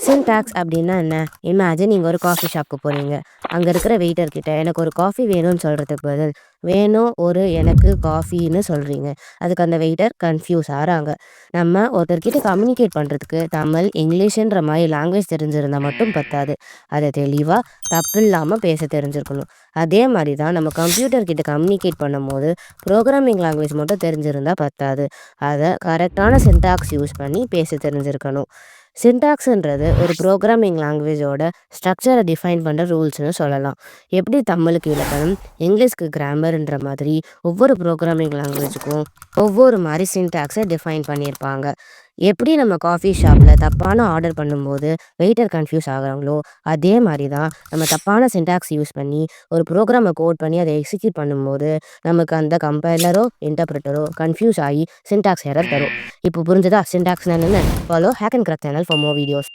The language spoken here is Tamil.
சின்டாக்ஸ் அப்படின்னா என்ன? இமேஜின் நீங்க ஒரு காஃபி ஷாப்க்கு போறீங்க. அங்க இருக்கிற வெயிட்டர் கிட்ட எனக்கு ஒரு காஃபி வேணும்னு சொல்றதுக்கு பதில், வேணும் ஒரு எனக்கு காஃபின்னு சொல்றீங்க. அதுக்கு அந்த வெயிட்டர் கன்ஃப்யூஸ் ஆறாங்க. நம்ம ஒருத்தர்கிட்ட கம்யூனிகேட் பண்றதுக்கு தமிழ், இங்கிலீஷ்ன்ற மாரி லாங்குவேஜ் தெரிஞ்சிருந்தா மட்டும் பத்தாது. அத தெளிவா, தப்பில்லாம பேச தெரிஞ்சிருக்கணும். அதே மாரி தான் நம்ம கம்ப்யூட்டர் கிட்ட கம்யூனிகேட் பண்ணும்போது, புரோகிராமிங் லாங்குவேஜ் மட்டும் தெரிஞ்சிருந்தா பத்தாது. அத கரெக்ட்டான சின்டாக்ஸ் யூஸ் பண்ணி பேச தெரிஞ்சிருக்கணும். சின்டாக்ஸ்ன்றது ஒரு புரோகிராமிங் லாங்குவேஜோட ஸ்ட்ரக்சரை டிஃபைன் பண்ணுற ரூல்ஸ்னு சொல்லலாம். எப்படி தமிழுக்கு இலக்கணம், இங்கிலீஷ்க்கு கிராமர்ன்ற மாதிரி ஒவ்வொரு புரோகிராமிங் லாங்குவேஜுக்கும் ஒவ்வொரு மாதிரி சின்டாக்ஸை டிஃபைன் பண்ணியிருப்பாங்க. எப்படி நம்ம காஃபி ஷாப்பில் தப்பான ஆர்டர் பண்ணும்போது வெயிட்டர் கன்ஃபியூஸ் ஆகுறாங்களோ, அதே மாதிரி தான் நம்ம தப்பான சின்டாக்ஸ் யூஸ் பண்ணி ஒரு ப்ரோக்ராமை கோட் பண்ணி அதை எக்ஸிக்யூட் பண்ணும்போது நமக்கு அந்த கம்பைலரோ இன்டர்பிரிட்டரோ கன்ஃபியூஸ் ஆகி சின்டாக்ஸ் எரர் தரும். இப்போ புரிஞ்சுதா சின்டாக்ஸ் என்னன்னு? Follow hack and crack channel for more videos.